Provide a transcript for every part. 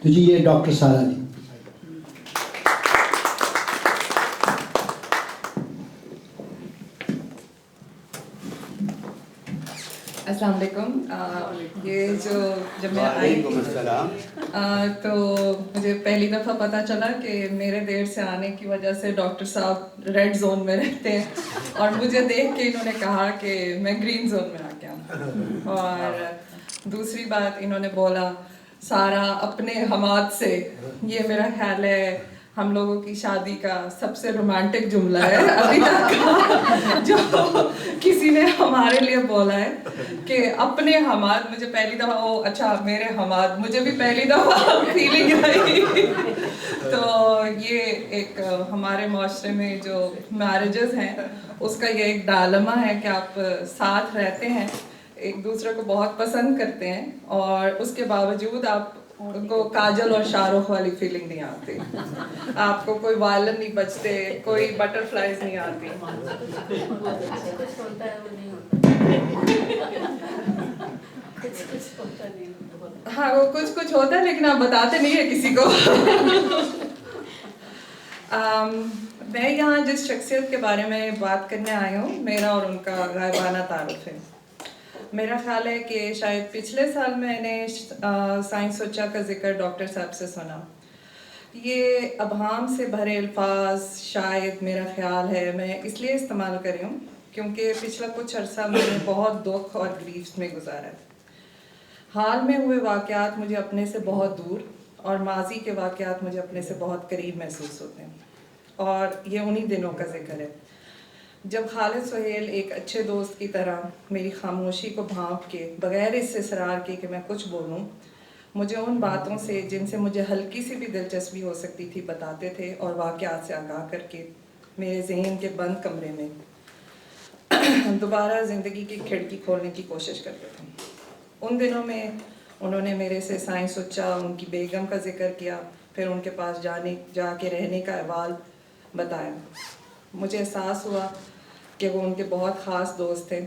تو جی یہ ڈاکٹر سارا جی. السلام علیکم. یہ جب میں آئی تو مجھے پہلی دفعہ پتہ چلا کہ میرے دیر سے آنے کی وجہ سے ڈاکٹر صاحب ریڈ زون میں رہتے ہیں اور مجھے دیکھ کے انہوں نے کہا کہ میں گرین زون میں آ گیا ہوں. اور دوسری بات انہوں نے بولا سارا اپنے حماد سے، یہ میرا خیال ہے ہم لوگوں کی شادی کا سب سے رومانٹک جملہ ہے ابھی تک جو کسی نے ہمارے لیے بولا ہے کہ اپنے حماد. مجھے پہلی دفعہ اچھا میرے حماد، مجھے بھی پہلی دفعہ فیلنگ آئی. تو یہ ایک ہمارے معاشرے میں جو میرجز ہیں اس کا یہ ایک ڈائلما ہے کہ آپ ساتھ رہتے ہیں، ایک دوسرے کو بہت پسند کرتے ہیں اور اس کے باوجود آپ کو کاجل اور شاہ رخ والی فیلنگ نہیں آتی، آپ کو کوئی وائلن نہیں بجتے، کوئی بٹر فلائز نہیں آتی. ہاں وہ کچھ کچھ ہوتا ہے لیکن آپ بتاتے نہیں ہیں کسی کو. میں یہاں جس شخصیت کے بارے میں بات کرنے آئی ہوں میرا اور ان کا غائبانہ تعارف ہے. میرا خیال ہے کہ شاید پچھلے سال میں نے سائنس سوچا کا ذکر ڈاکٹر صاحب سے سنا. یہ ابہام سے بھرے الفاظ شاید میرا خیال ہے میں اس لیے استعمال کر رہی ہوں کیونکہ پچھلا کچھ عرصہ میں نے بہت دکھ اور گریف میں گزارا ہے. حال میں ہوئے واقعات مجھے اپنے سے بہت دور اور ماضی کے واقعات مجھے اپنے سے بہت قریب محسوس ہوتے ہیں، اور یہ انہی دنوں کا ذکر ہے جب خالد سہیل ایک اچھے دوست کی طرح میری خاموشی کو بھانپ کے بغیر اس اصرار کے کہ میں کچھ بولوں مجھے ان باتوں سے جن سے مجھے ہلکی سی بھی دلچسپی ہو سکتی تھی بتاتے تھے اور واقعات سے آگاہ کر کے میرے ذہن کے بند کمرے میں دوبارہ زندگی کی کھڑکی کھولنے کی کوشش کرتے تھے. ان دنوں میں انہوں نے میرے سے سائنس سوچا، ان کی بیگم کا ذکر کیا، پھر ان کے پاس جا کے رہنے کا احوال بتایا. مجھے احساس ہوا کہ وہ ان کے بہت خاص دوست تھے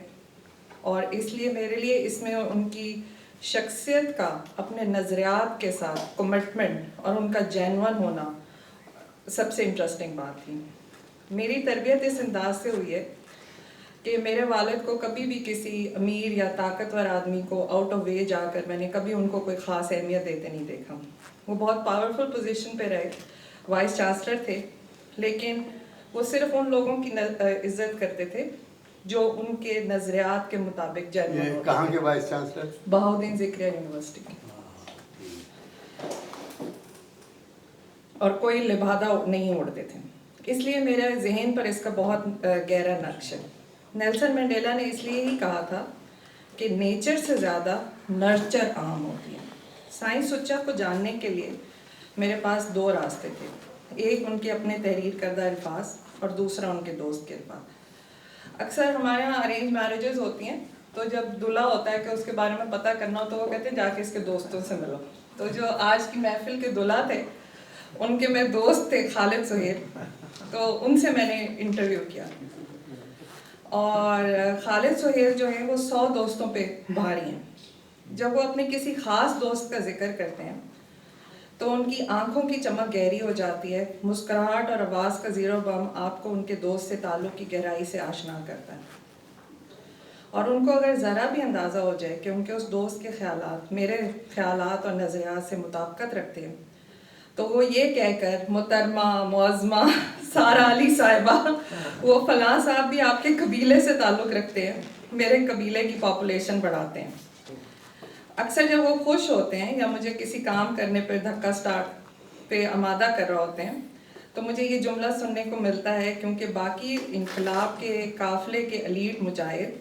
اور اس لیے میرے لیے اس میں ان کی شخصیت کا اپنے نظریات کے ساتھ کمٹمنٹ اور ان کا جینون ہونا سب سے انٹرسٹنگ بات تھی. میری تربیت اس انداز سے ہوئی ہے کہ میرے والد کو کبھی بھی کسی امیر یا طاقتور آدمی کو آؤٹ آف وے جا کر میں نے کبھی ان کو کوئی خاص اہمیت دیتے نہیں دیکھا. وہ بہت پاورفل پوزیشن پہ رہے، وائس چانسلر تھے، لیکن وہ صرف ان لوگوں کی عزت کرتے تھے جو ان کے نظریات کے مطابق جینوین ہوتے. کہاں کے وائس چانسلر؟ بہاؤالدین ذکریہ یونیورسٹی کی. اور کوئی لبادہ نہیں اوڑھتے تھے، اس لیے میرے ذہن پر اس کا بہت گہرا نقش ہے. نیلسن منڈیلا نے اس لیے ہی کہا تھا کہ نیچر سے زیادہ نرچر اہم ہوتی ہے. سائنس سوچا کو جاننے کے لیے میرے پاس دو راستے تھے، ایک ان کے اپنے تحریر کردہ الفاظ اور دوسرا ان کے دوست کے الفاظ. اکثر ہمارے یہاں ارینج میرجز ہوتی ہیں تو جب دلہا ہوتا ہے کہ اس کے بارے میں پتہ کرنا ہو تو وہ کہتے ہیں جا کے اس کے دوستوں سے ملو. تو جو آج کی محفل کے دلہا تھے ان کے میں دوست تھے خالد سہیل، تو ان سے میں نے انٹرویو کیا. اور خالد سہیل جو ہیں وہ 100 دوستوں پہ بھاری ہیں. جب وہ اپنے کسی خاص دوست کا ذکر کرتے ہیں تو ان کی آنکھوں کی چمک گہری ہو جاتی ہے، مسکراہٹ اور آواز کا زیر و بم آپ کو ان کے دوست سے تعلق کی گہرائی سے آشنا کرتا ہے. اور ان کو اگر ذرا بھی اندازہ ہو جائے کہ ان کے اس دوست کے خیالات میرے خیالات اور نظریات سے مطابقت رکھتے ہیں تو وہ یہ کہہ کر محترمہ معظمہ سارا علی صاحبہ وہ فلاں صاحب بھی آپ کے قبیلے سے تعلق رکھتے ہیں، میرے قبیلے کی پاپولیشن بڑھاتے ہیں. اکثر جب وہ خوش ہوتے ہیں یا مجھے کسی کام کرنے پہ دھکا سٹارٹ پہ آمادہ کر رہے ہوتے ہیں تو مجھے یہ جملہ سننے کو ملتا ہے کیونکہ باقی انقلاب کے قافلے کے ایلیٹ مجاہد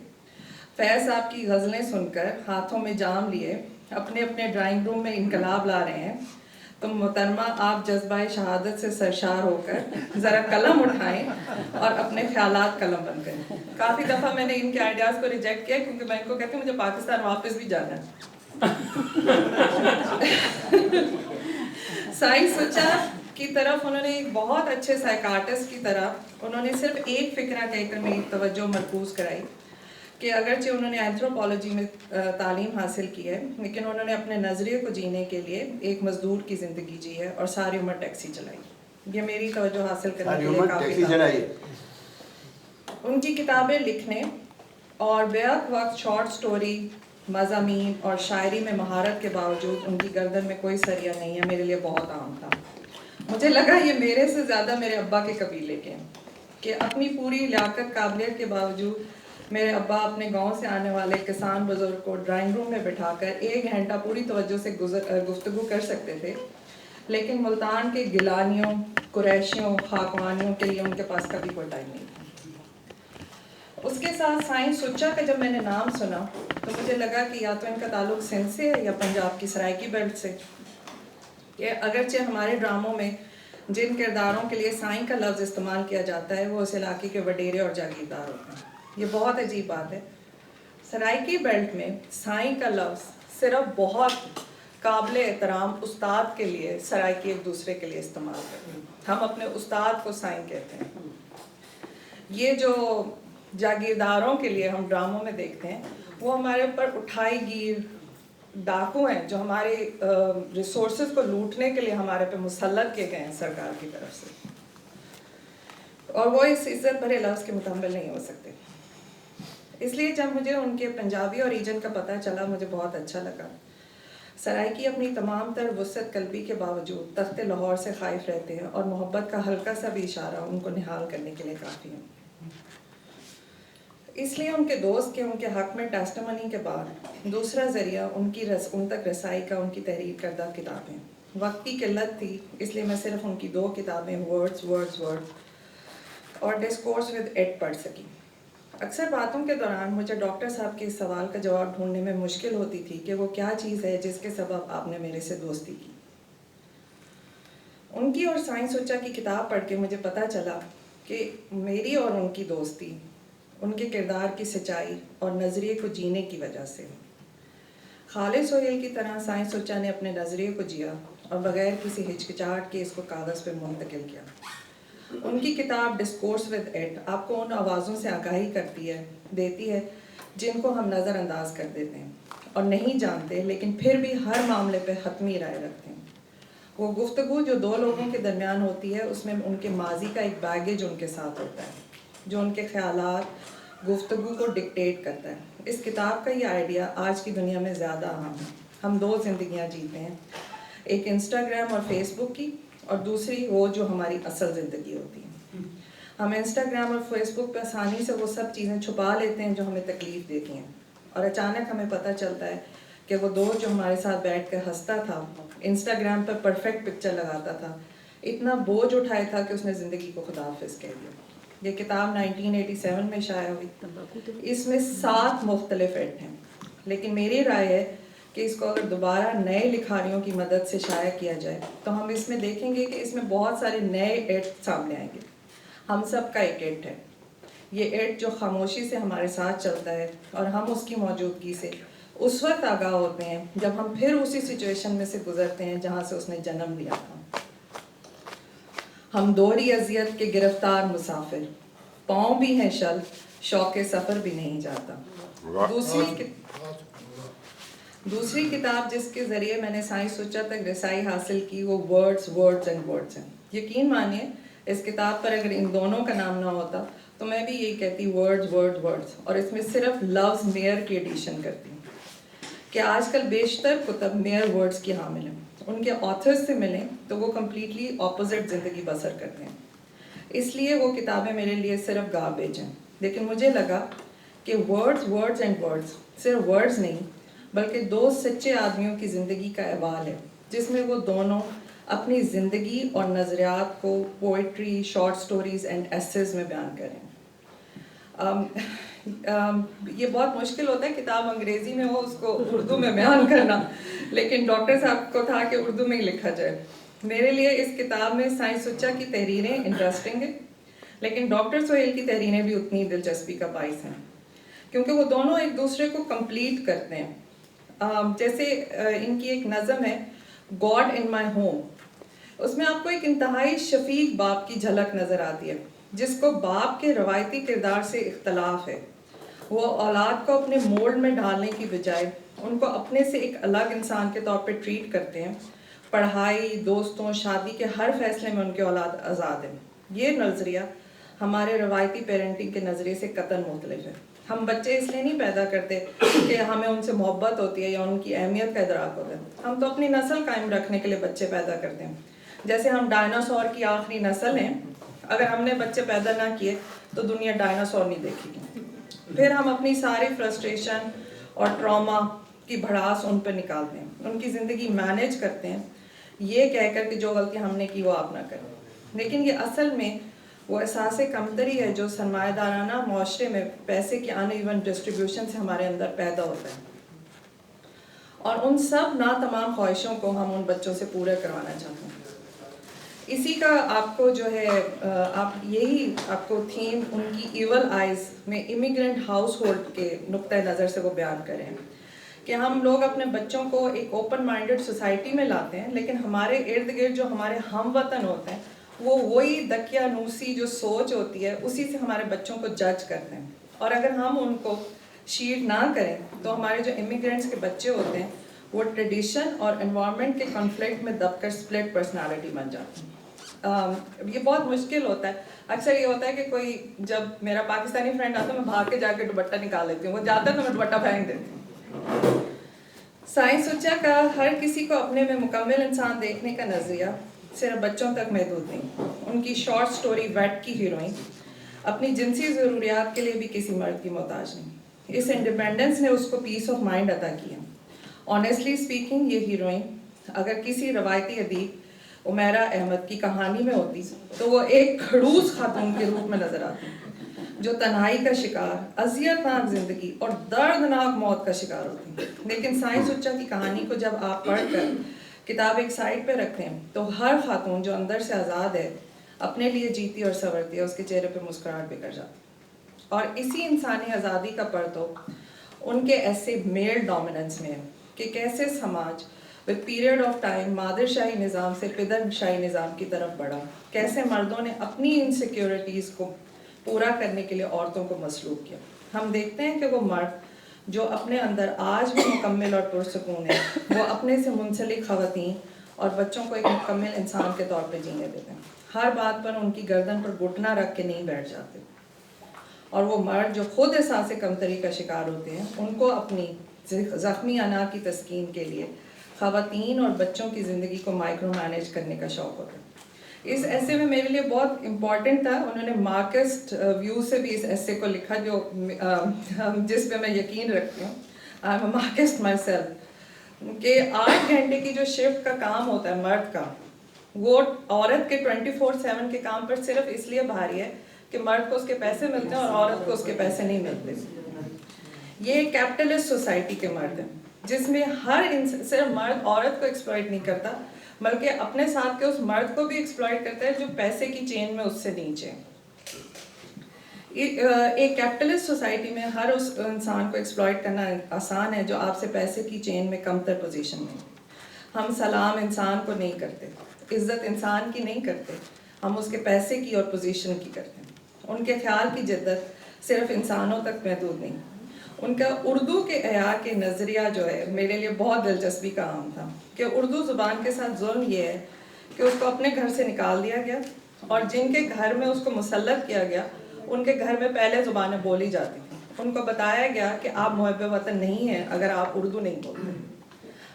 فیض صاحب کی غزلیں سن کر ہاتھوں میں جام لیے اپنے اپنے ڈرائنگ روم میں انقلاب لا رہے ہیں، تو محترمہ آپ جذبہ شہادت سے سرشار ہو کر ذرا قلم اٹھائیں اور اپنے خیالات قلم بند کریں. کافی دفعہ میں نے ان کے آئیڈیاز کو ریجیکٹ کیا کیونکہ میں ان کو کہتی ہوں مجھے پاکستان واپس بھی جانا ہے. سائنس سوچا کی طرف انہوں نے ایک بہت اچھے سائیکارٹسٹ کی طرح انہوں نے صرف ایک فکرہ کہہ کر میری توجہ مرکوز کرائی کہ اگرچہ انہوں نے اینتھروپولوجی میں تعلیم حاصل کی ہے لیکن انہوں نے اپنے نظریے کو جینے کے لیے ایک مزدور کی زندگی جی ہے اور ساری عمر ٹیکسی چلائی. یہ میری توجہ حاصل کرنے کے لیے کافی. ان کی کتابیں لکھنے اور بیک وقت شارٹ سٹوری، مضامین اور شاعری میں مہارت کے باوجود ان کی گردن میں کوئی سریا نہیں ہے میرے لیے بہت عام تھا. مجھے لگا یہ میرے سے زیادہ میرے ابا کے قبیلے کے ہیں کہ اپنی پوری لیاقت قابلیت کے باوجود میرے ابا اپنے گاؤں سے آنے والے کسان بزرگ کو ڈرائنگ روم میں بٹھا کر 1 گھنٹہ پوری توجہ سے گفتگو کر سکتے تھے، لیکن ملتان کے گیلانیوں، قریشیوں، خاقوانیوں کے لیے ان کے پاس کبھی کوئی ٹائم نہیں تھا. اس کے ساتھ سائنس سچا کا جب میں نے نام سنا تو مجھے لگا کہ یا تو ان کا تعلق سندھ سے ہے یا پنجاب کی سرائکی بیلٹ سے. کہ اگرچہ ہمارے ڈراموں میں جن کرداروں کے لیے سائیں کا لفظ استعمال کیا جاتا ہے وہ اس علاقے کے وڈیرے اور جاگیردار ہوتے ہیں. یہ بہت عجیب بات ہے. سرائکی بیلٹ میں سائیں کا لفظ صرف بہت قابل احترام استاد کے لیے سرائکی ایک دوسرے کے لیے استعمال کرتے ہیں. ہم اپنے استاد کو سائیں کہتے ہیں. یہ جو جاگیرداروں کے لیے ہم ڈراموں میں دیکھتے ہیں وہ ہمارے اوپر اٹھائی گیر ڈاکو ہیں جو ہمارے ریسورسز کو لوٹنے کے لیے ہمارے پہ مسلط کیے گئے ہیں سرکار کی طرف سے، اور وہ اس عزت بھرے لفظ کے مکمل نہیں ہو سکتے. اس لیے جب مجھے ان کے پنجابی اور ریجن کا پتہ چلا مجھے بہت اچھا لگا. سرائکی اپنی تمام تر وسعت قلبی کے باوجود تخت لاہور سے خائف رہتے ہیں اور محبت کا ہلکا سا بھی اشارہ ان کو نہال کرنے کے لیے کافی ہے. اس لیے ان کے دوست کے ان کے حق میں ٹیسٹمنی کے بعد دوسرا ذریعہ ان تک رسائی کا ان کی تحریر کردہ کتابیں. وقت کی قلت تھی اس لیے میں صرف ان کی 2 کتابیں ورڈز اور ڈسکورس ود ایٹ پڑھ سکی. اکثر باتوں کے دوران مجھے ڈاکٹر صاحب کے اس سوال کا جواب ڈھونڈنے میں مشکل ہوتی تھی کہ وہ کیا چیز ہے جس کے سبب آپ نے میرے سے دوستی کی. ان کی اور سائنس سچا کی کتاب پڑھ کے مجھے پتہ چلا کہ میری اور ان کی دوستی ان کے کردار کی سچائی اور نظریے کو جینے کی وجہ سے. خالد سہیل کی طرح سائنس سچا نے اپنے نظریے کو جیا اور بغیر کسی ہچکچاہٹ کے اس کو کاغذ پہ منتقل کیا. ان کی کتاب ڈسکورس ود ایٹ آپ کو ان آوازوں سے آگاہی دیتی ہے جن کو ہم نظر انداز کر دیتے ہیں اور نہیں جانتے لیکن پھر بھی ہر معاملے پہ حتمی رائے رکھتے ہیں. وہ گفتگو جو 2 لوگوں کے درمیان ہوتی ہے اس میں ان کے ماضی کا ایک بیگیج ان کے ساتھ ہوتا ہے جو ان کے خیالات گفتگو کو ڈکٹیٹ کرتا ہے. اس کتاب کا یہ آئیڈیا آج کی دنیا میں زیادہ اہم ہے. ہم 2 زندگیاں جیتے ہیں، ایک انسٹاگرام اور فیس بک کی اور دوسری وہ جو ہماری اصل زندگی ہوتی ہے. ہم انسٹاگرام اور فیس بک پہ آسانی سے وہ سب چیزیں چھپا لیتے ہیں جو ہمیں تکلیف دیتی ہیں اور اچانک ہمیں پتہ چلتا ہے کہ وہ دوست جو ہمارے ساتھ بیٹھ کر ہنستا تھا، انسٹاگرام پہ پرفیکٹ پکچر لگاتا تھا، اتنا بوجھ اٹھایا تھا کہ اس نے زندگی کو خدا حافظ کہہ دیا. یہ کتاب 1987 میں شائع ہوئی. اس میں 7 مختلف ایڈ ہیں لیکن میری رائے ہے کہ اس کو اگر دوبارہ نئے لکھاریوں کی مدد سے شائع کیا جائے تو ہم اس میں دیکھیں گے کہ اس میں بہت سارے نئے ایڈ سامنے آئیں گے. ہم سب کا ایک ایڈ ہے. یہ ایڈ جو خاموشی سے ہمارے ساتھ چلتا ہے اور ہم اس کی موجودگی سے اس وقت آگاہ ہوتے ہیں جب ہم پھر اسی سچویشن میں سے گزرتے ہیں جہاں سے اس نے جنم لیا تھا. ہم دوہری اذیت کے گرفتار مسافر، پاؤں بھی ہیں شل، شوق سفر بھی نہیں جاتا. دوسری کتاب جس کے ذریعے میں نے سائنس سچا تک رسائی حاصل کی وہ ورڈز ہیں. یقین مانیے اس کتاب پر اگر ان دونوں کا نام نہ ہوتا تو میں بھی یہی کہتی ورڈز اور اس میں صرف لفظ میئر کی ایڈیشن کرتی ہوں کہ آج کل بیشتر کتب میئر ورڈز کی حامل ہیں. ان کے آتھرز سے ملیں تو وہ کمپلیٹلی اپوزٹ زندگی بسر کرتے ہیں. اس لیے وہ کتابیں میرے لیے صرف گاربیج ہیں. لیکن مجھے لگا کہ ورڈز صرف ورڈز نہیں بلکہ 2 سچے آدمیوں کی زندگی کا احوال ہے جس میں وہ دونوں اپنی زندگی اور نظریات کو poetry, short stories and essays میں بیان کریں. یہ بہت مشکل ہوتا ہے کتاب انگریزی میں ہو اس کو اردو میں بیان کرنا، لیکن ڈاکٹر صاحب کو تھا کہ اردو میں ہی لکھا جائے. میرے لیے اس کتاب میں سائنس سچا کی تحریریں انٹرسٹنگ ہیں لیکن ڈاکٹر سہیل کی تحریریں بھی اتنی دلچسپی کا باعث ہیں کیونکہ وہ دونوں ایک دوسرے کو کمپلیٹ کرتے ہیں. جیسے ان کی ایک نظم ہے گاڈ ان مائی ہوم. اس میں آپ کو ایک انتہائی شفیق باپ کی جھلک نظر آتی ہے جس کو باپ کے روایتی کردار سے اختلاف ہے. وہ اولاد کو اپنے مولڈ میں ڈالنے کی بجائے ان کو اپنے سے ایک الگ انسان کے طور پہ ٹریٹ کرتے ہیں. پڑھائی، دوستوں، شادی کے ہر فیصلے میں ان کے اولاد آزاد ہے. یہ نظریہ ہمارے روایتی پیرنٹنگ کے نظریے سے قطعاً مختلف ہے. ہم بچے اس لیے نہیں پیدا کرتے کہ ہمیں ان سے محبت ہوتی ہے یا ان کی اہمیت کا ادراک ہوتا ہے. ہم تو اپنی نسل قائم رکھنے کے لیے بچے پیدا کرتے ہیں. جیسے ہم ڈائناسور کی آخری نسل ہیں، اگر ہم نے بچے پیدا نہ کیے تو دنیا ڈائناسور نہیں دیکھے گی. پھر ہم اپنی ساری فرسٹریشن اور ٹراما کی بھڑاس ان پہ نکالتے ہیں، ان کی زندگی مینیج کرتے ہیں یہ کہہ کر کہ جو غلطی ہم نے کی وہ آپ نہ کریں. لیکن یہ اصل میں وہ احساس کمتری ہے جو سرمایہ دارانہ معاشرے میں پیسے کی ان ایون ڈسٹریبیوشن سے ہمارے اندر پیدا ہوتا ہے. اور ان سب ناتمام خواہشوں کو ہم ان بچوں سے پورا کروانا چاہتے ہیں. اسی کا آپ کو جو ہے آپ کو تھیم ان کی ایول آئیز میں امیگرینٹ ہاؤس ہولڈ کے نقطۂ نظر سے وہ بیان کریں کہ ہم لوگ اپنے بچوں کو ایک اوپن مائنڈڈ سوسائٹی میں لاتے ہیں، لیکن ہمارے ارد گرد جو ہمارے ہم وطن ہوتے ہیں وہ وہی دقیانوسی جو سوچ ہوتی ہے اسی سے ہمارے بچوں کو جج کرتے ہیں. اور اگر ہم ان کو شیلڈ نہ کریں تو ہمارے جو امیگرینٹس کے بچے ہوتے ہیں وہ ٹریڈیشن اور انوائرمنٹ کے کنفلکٹ میں دب کر اسپلٹ پرسنالٹی بن جاتے ہیں. یہ بہت مشکل ہوتا ہے. اکثر یہ ہوتا ہے کہ کوئی جب میرا پاکستانی فرینڈ آتا ہے میں بھاگ کے جا کے دوپٹہ نکال لیتی ہوں، وہ جاتا ہے تو میں دوپٹہ پھینک دیتی ہوں. سائنس سوچا کا ہر کسی کو اپنے میں مکمل انسان دیکھنے کا نظریہ صرف بچوں تک محدود نہیں. ان کی شارٹ سٹوری ویٹ کی ہیروئن اپنی جنسی ضروریات کے لیے بھی کسی مرد کی محتاج نہیں. اس انڈیپینڈنس نے اس کو پیس آف مائنڈ عطا کیا. آنیسٹلی اسپیکنگ یہ ہیروئن اگر کسی روایتی ادیب عمیرہ احمد کی کہانی میں ہوتی تو وہ ایک کھڑوس خاتون کے روپ میں نظر آتی جو تنہائی کا شکار، اذیتناک زندگی اور دردناک موت کا شکار ہوتی. لیکن سائنس سچا کی کہانی کو جب آپ پڑھ کر کتاب ایک سائڈ پہ رکھتے ہیں تو ہر خاتون جو اندر سے آزاد ہے اپنے لیے جیتی اور سنورتی ہے، اس کے چہرے پہ مسکراہٹ بکھر جاتی. اور اسی انسانی آزادی کا پرتو ان کے ایسے میل ڈومیننس میں ہے کہ کیسے سماج with period of time مادر شاہی نظام سے پدر شاہی نظام کی طرف بڑھا، کیسے مردوں نے اپنی انسیکیورٹیز کو پورا کرنے کے لیے عورتوں کو مسلوب کیا. ہم دیکھتے ہیں کہ وہ مرد جو اپنے اندر آج بھی مکمل اور پرسکون ہے وہ اپنے سے منسلک خواتین اور بچوں کو ایک مکمل انسان کے طور پہ جینے دیتے ہیں. ہر بات پر ان کی گردن پر گھٹنا رکھ کے نہیں بیٹھ جاتے. اور وہ مرد جو خود احساس کمتری کا شکار ہوتے ہیں ان کو اپنی زخمی انا کی تسکین کے لیے خواتین اور بچوں کی زندگی کو مائکرو مینیج کرنے کا شوق ہوتا ہے. اس ایسے میں میرے لیے بہت امپورٹنٹ تھا، انہوں نے مارکسٹ ویو سے بھی اس ایسے کو لکھا جو جس پہ میں یقین رکھتی ہوں. I am a مارکسٹ my self کہ 8 گھنٹے کی جو شفٹ کا کام ہوتا ہے مرد کا وہ عورت کے 24/7 کے کام پر صرف اس لیے بھاری ہے کہ مرد کو اس کے پیسے ملتے ہیں اور عورت کو اس کے پیسے نہیں ملتے. یہ کیپٹلسٹ سوسائٹی کے مرد ہیں جس میں ہر صرف مرد عورت کو ایکسپلائٹ نہیں کرتا بلکہ اپنے ساتھ کے اس مرد کو بھی ایکسپلائٹ کرتا ہے جو پیسے کی چین میں اس سے نیچے. ایک کیپٹلسٹ سوسائٹی میں ہر اس انسان کو ایکسپلائٹ کرنا آسان ہے جو آپ سے پیسے کی چین میں کم تر پوزیشن میں. ہم سلام انسان کو نہیں کرتے، عزت انسان کی نہیں کرتے، ہم اس کے پیسے کی اور پوزیشن کی کرتے ہیں. ان کے خیال کی جدت صرف انسانوں تک محدود نہیں. ان کا اردو کے احیاء کے نظریہ جو ہے میرے لیے بہت دلچسپی کا عام تھا کہ اردو زبان کے ساتھ ظلم یہ ہے کہ اس کو اپنے گھر سے نکال دیا گیا اور جن کے گھر میں اس کو مسلط کیا گیا ان کے گھر میں پہلے زبانیں بولی جاتی تھیں. ان کو بتایا گیا کہ آپ محب وطن نہیں ہیں اگر آپ اردو نہیں بولتے.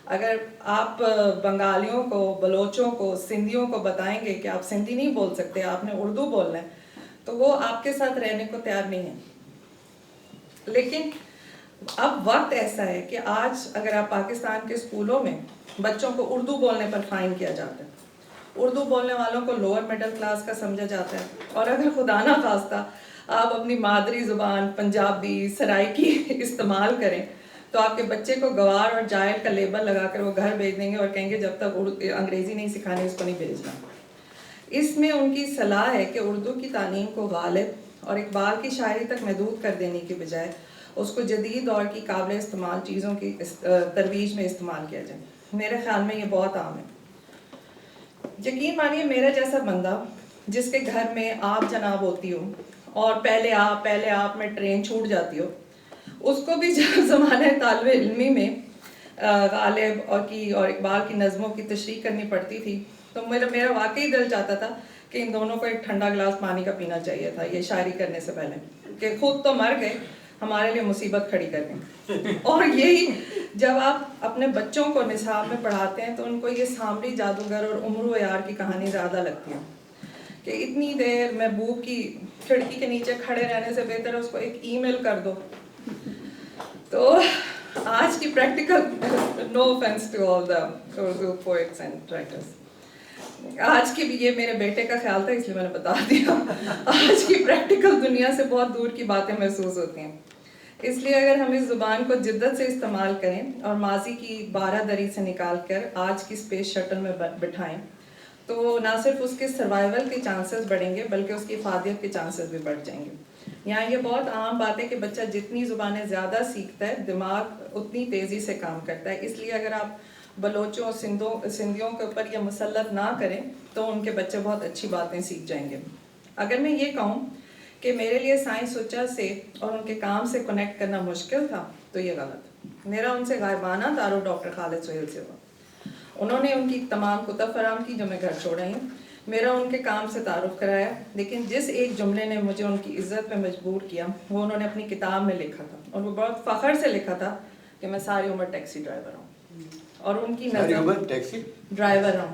اگر آپ بنگالیوں کو، بلوچوں کو، سندھیوں کو بتائیں گے کہ آپ سندھی نہیں بول سکتے، آپ نے اردو بولنا ہے، تو وہ آپ کے ساتھ رہنے کو تیار نہیں ہیں. لیکن اب وقت ایسا ہے کہ آج اگر آپ پاکستان کے اسکولوں میں بچوں کو اردو بولنے پر فائن کیا جاتا ہے، اردو بولنے والوں کو لوور مڈل کلاس کا سمجھا جاتا ہے، اور اگر خدا نہ خواستہ آپ اپنی مادری زبان پنجابی سرائکی استعمال کریں تو آپ کے بچے کو گوار اور جاہل کا لیبل لگا کر وہ گھر بھیج دیں گے اور کہیں گے جب تک انگریزی نہیں سکھانی اس کو نہیں بھیجنا. اس میں ان کی صلاح ہے کہ اردو کی تعلیم کو غالب اور اقبال کی شاعری تک محدود کر دینے کی بجائے اس کو جدید دور کی قابل استعمال چیزوں کی ترویج میں استعمال کیا جائے. میرے خیال میں یہ بہت عام ہے. یقین مانیے میرا جیسا بندہ جس کے گھر میں آپ جناب ہوتی ہو اور پہلے آپ میں ٹرین چھوٹ جاتی ہو اس کو بھی جب زمانہ طالب علمی میں غالب اور اقبال کی نظموں کی تشریح کرنی پڑتی تھی تو میرا واقعی دل چاہتا تھا کہ ان دونوں کو ایک ٹھنڈا گلاس پانی کا پینا چاہیے تھا یہ شاعری کرنے سے پہلے، کہ خود تو مر گئے، ہمارے لیے مصیبت کھڑی کر گئی. اور یہی جب آپ اپنے بچوں کو نصاب میں پڑھاتے ہیں تو ان کو یہ سامری جادوگر اور عمر و یار کی کہانی زیادہ لگتی ہے کہ اتنی دیر محبوب کی کھڑکی کے نیچے کھڑے رہنے سے بہتر ہے اس کو ایک ای میل کر دو. تو آج کی practical, no offence to all the Urdu poets and writers, آج کی بھی یہ میرے بیٹے کا خیال تھا اس لیے میں نے بتا دیا، آج کی پریکٹیکل دنیا سے بہت دور کی باتیں محسوس ہوتی ہیں. اس لیے اگر ہم اس زبان کو جدت سے استعمال کریں اور ماضی کی بارہ دری سے نکال کر آج کی اسپیس شٹل میں بٹھائیں تو نہ صرف اس کے سروائیول کے چانسز بڑھیں گے بلکہ اس کی افادیت کے چانسز بھی بڑھ جائیں گے. یہاں یہ بہت عام بات ہے کہ بچہ جتنی زبانیں زیادہ سیکھتا ہے دماغ اتنی تیزی سے کام کرتا ہے. اس لیے اگر آپ بلوچوں سندھیوں کے اوپر یہ مسلط نہ کریں تو ان کے بچے بہت اچھی باتیں سیکھ جائیں گے. اگر میں یہ کہوں کہ میرے لیے سائنس سوچا سے اور ان کے کام سے کنیکٹ کرنا مشکل تھا تو یہ غلط. میرا ان سے غائبانہ تعارف ڈاکٹر خالد سہیل سے ہوا. انہوں نے ان کی تمام کتب فراہم کی جو میں گھر چھوڑ رہی ہوں، میرا ان کے کام سے تعارف کرایا، لیکن جس ایک جملے نے مجھے ان کی عزت پہ مجبور کیا وہ انہوں نے اپنی کتاب میں لکھا تھا اور وہ بہت فخر سے لکھا تھا کہ میں ساری عمر ٹیکسی ڈرائیور ہوں. اور ان کی نظم ٹیکسی ڈرائیور ہوں.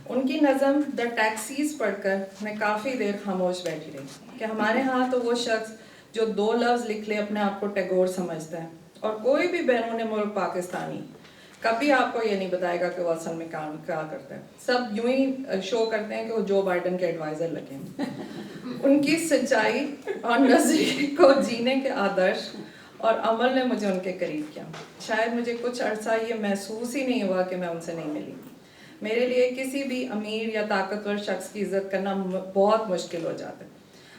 ان کی نظم دا ٹیکسیز پڑھ کر میں کافی دیر خاموش بیٹھی رہی کہ ہمارے ہاں تو وہ شخص جو 2 لفظ لکھ لے اپنے آپ کو ٹیگور سمجھتا ہے، اور کوئی بھی بیرون ملک پاکستانی کبھی آپ کو یہ نہیں بتائے گا کہ وہ اصل میں کام کیا کرتا ہے. سب یوں ہی شو کرتے ہیں کہ وہ جو بائیڈن کے ایڈوائزر لگے ہیں. ان کی سچائی اور نظریے کو جینے کے آدرش اور عمل نے مجھے ان کے قریب کیا. شاید مجھے کچھ عرصہ یہ محسوس ہی نہیں ہوا کہ میں ان سے نہیں ملی. میرے لیے کسی بھی امیر یا طاقتور شخص کی عزت کرنا بہت مشکل ہو جاتا ہے،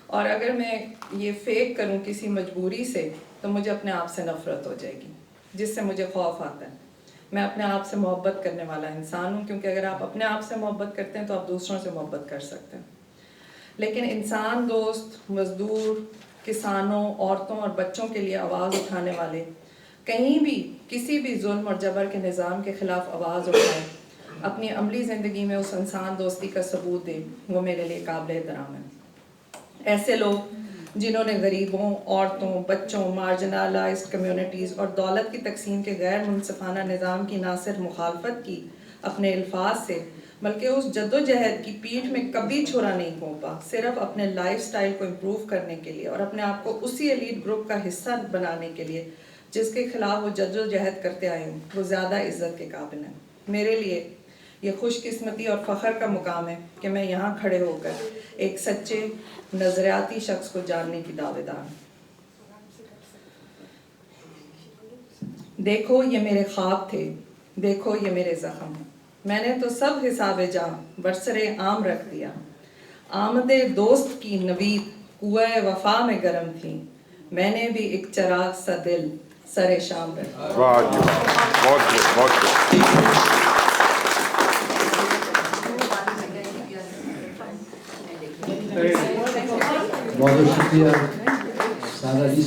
اور اگر میں یہ فیک کروں کسی مجبوری سے تو مجھے اپنے آپ سے نفرت ہو جائے گی، جس سے مجھے خوف آتا ہے. میں اپنے آپ سے محبت کرنے والا انسان ہوں، کیونکہ اگر آپ اپنے آپ سے محبت کرتے ہیں تو آپ دوسروں سے محبت کر سکتے ہیں. لیکن انسان دوست، مزدور، کسانوں، عورتوں اور بچوں کے لیے آواز اٹھانے والے کہیں بھی کسی بھی ظلم اور جبر کے نظام کے خلاف آواز اٹھائیں، اپنی عملی زندگی میں اس انسان دوستی کا ثبوت دیں، وہ میرے لیے قابل احترام ہے. ایسے لوگ جنہوں نے غریبوں، عورتوں، بچوں، مارجنلائزڈ کمیونٹیز اور دولت کی تقسیم کے غیر منصفانہ نظام کی نہ صرف مخالفت کی اپنے الفاظ سے، بلکہ اس جد و جہد کی پیٹھ میں کبھی چھرا نہیں پھونکا، صرف اپنے لائف سٹائل کو امپروو کرنے کے لیے اور اپنے آپ کو اسی ایلیٹ گروپ کا حصہ بنانے کے لیے جس کے خلاف وہ جد و جہد کرتے آئے ہیں، وہ زیادہ عزت کے قابل ہیں. میرے لیے یہ خوش قسمتی اور فخر کا مقام ہے کہ میں یہاں کھڑے ہو کر ایک سچے نظریاتی شخص کو جاننے کی دعویدار ہوں. دیکھو یہ میرے خواب تھے، دیکھو یہ میرے زخم، میں نے تو سب حساب جاں برسر عام رکھ دیا. آمد دوست کی نوید کوہ وفا میں گرم تھی، میں نے بھی ایک چراغ سا دل سر شام رکھ دیا. بہت شکریہ سادہ جی.